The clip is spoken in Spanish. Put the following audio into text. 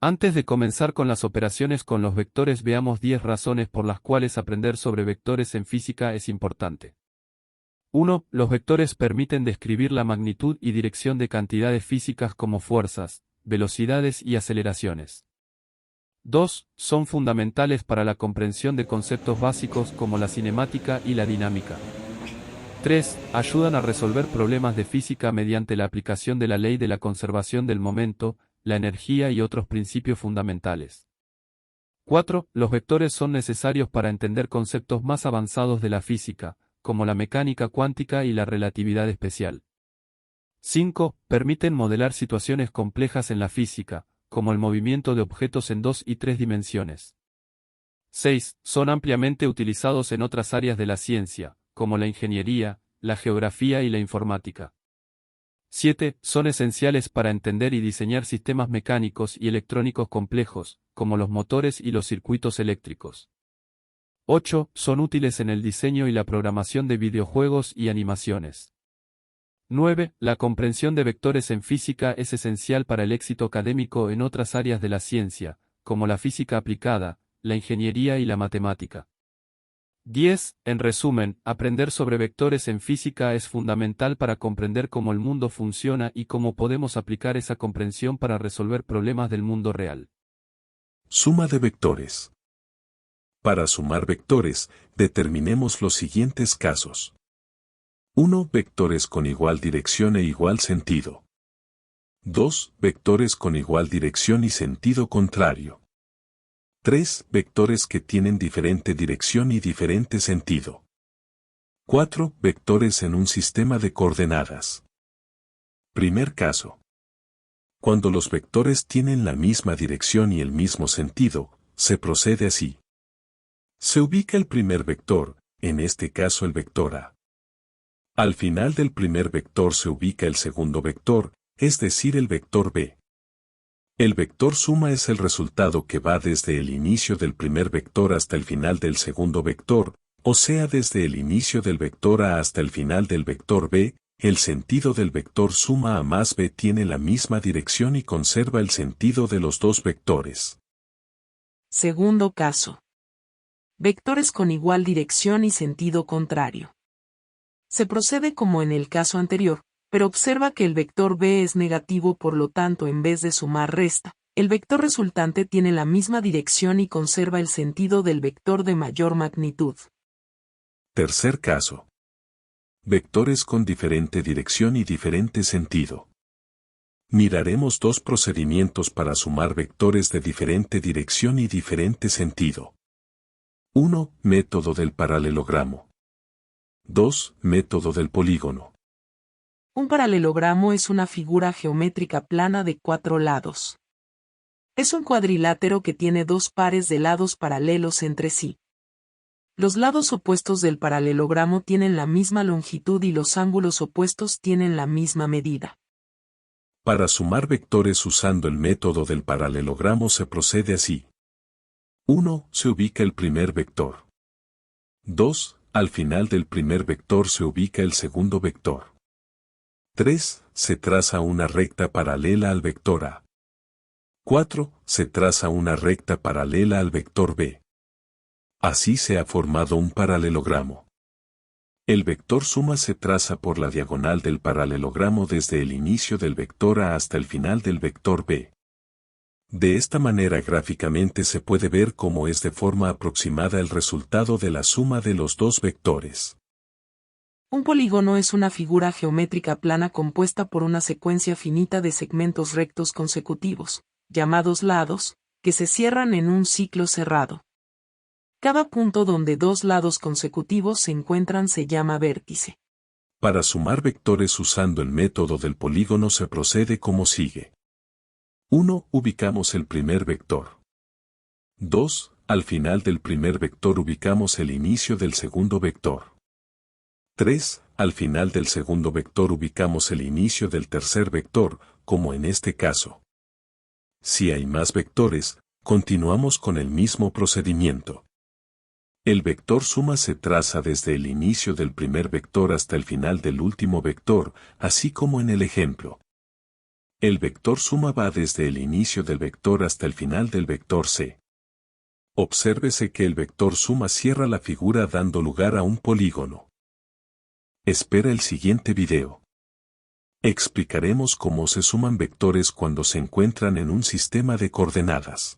Antes de comenzar con las operaciones con los vectores, veamos 10 razones por las cuales aprender sobre vectores en física es importante. 1. Los vectores permiten describir la magnitud y dirección de cantidades físicas como fuerzas, velocidades y aceleraciones. 2. Son fundamentales para la comprensión de conceptos básicos como la cinemática y la dinámica. 3. Ayudan a resolver problemas de física mediante la aplicación de la ley de la conservación del momento, la energía y otros principios fundamentales. 4. Los vectores son necesarios para entender conceptos más avanzados de la física, como la mecánica cuántica y la relatividad especial. 5. Permiten modelar situaciones complejas en la física, como el movimiento de objetos en 2 y 3 dimensiones. 6. Son ampliamente utilizados en otras áreas de la ciencia, como la ingeniería, la geografía y la informática. 7. Son esenciales para entender y diseñar sistemas mecánicos y electrónicos complejos, como los motores y los circuitos eléctricos. 8. Son útiles en el diseño y la programación de videojuegos y animaciones. 9. La comprensión de vectores en física es esencial para el éxito académico en otras áreas de la ciencia, como la física aplicada, la ingeniería y la matemática. 10. En resumen, aprender sobre vectores en física es fundamental para comprender cómo el mundo funciona y cómo podemos aplicar esa comprensión para resolver problemas del mundo real. Suma de vectores. Para sumar vectores, determinemos los siguientes casos. 1. Vectores con igual dirección e igual sentido. 2. Vectores con igual dirección y sentido contrario. 3. Vectores que tienen diferente dirección y diferente sentido. 4. Vectores en un sistema de coordenadas. Primer caso. Cuando los vectores tienen la misma dirección y el mismo sentido, se procede así. Se ubica el primer vector, en este caso el vector A. Al final del primer vector se ubica el segundo vector, es decir el vector B. El vector suma es el resultado que va desde el inicio del primer vector hasta el final del segundo vector, o sea desde el inicio del vector A hasta el final del vector B. El sentido del vector suma A más B tiene la misma dirección y conserva el sentido de los dos vectores. Segundo caso. Vectores con igual dirección y sentido contrario. Se procede como en el caso anterior, pero observa que el vector B es negativo, por lo tanto en vez de sumar resta, el vector resultante tiene la misma dirección y conserva el sentido del vector de mayor magnitud. Tercer caso. Vectores con diferente dirección y diferente sentido. Miraremos dos procedimientos para sumar vectores de diferente dirección y diferente sentido. 1. Método del paralelogramo. 2. Método del polígono. Un paralelogramo es una figura geométrica plana de 4 lados. Es un cuadrilátero que tiene dos pares de lados paralelos entre sí. Los lados opuestos del paralelogramo tienen la misma longitud y los ángulos opuestos tienen la misma medida. Para sumar vectores usando el método del paralelogramo se procede así. 1. Se ubica el primer vector. 2. Al final del primer vector se ubica el segundo vector. 3. Se traza una recta paralela al vector A. 4. Se traza una recta paralela al vector B. Así se ha formado un paralelogramo. El vector suma se traza por la diagonal del paralelogramo desde el inicio del vector A hasta el final del vector B. De esta manera gráficamente se puede ver cómo es de forma aproximada el resultado de la suma de los dos vectores. Un polígono es una figura geométrica plana compuesta por una secuencia finita de segmentos rectos consecutivos, llamados lados, que se cierran en un ciclo cerrado. Cada punto donde dos lados consecutivos se encuentran se llama vértice. Para sumar vectores usando el método del polígono se procede como sigue. 1. Ubicamos el primer vector. 2. Al final del primer vector ubicamos el inicio del segundo vector. 3. Al final del segundo vector ubicamos el inicio del tercer vector, como en este caso. Si hay más vectores, continuamos con el mismo procedimiento. El vector suma se traza desde el inicio del primer vector hasta el final del último vector, así como en el ejemplo. El vector suma va desde el inicio del vector hasta el final del vector C. Obsérvese que el vector suma cierra la figura dando lugar a un polígono. Espera el siguiente video. Explicaremos cómo se suman vectores cuando se encuentran en un sistema de coordenadas.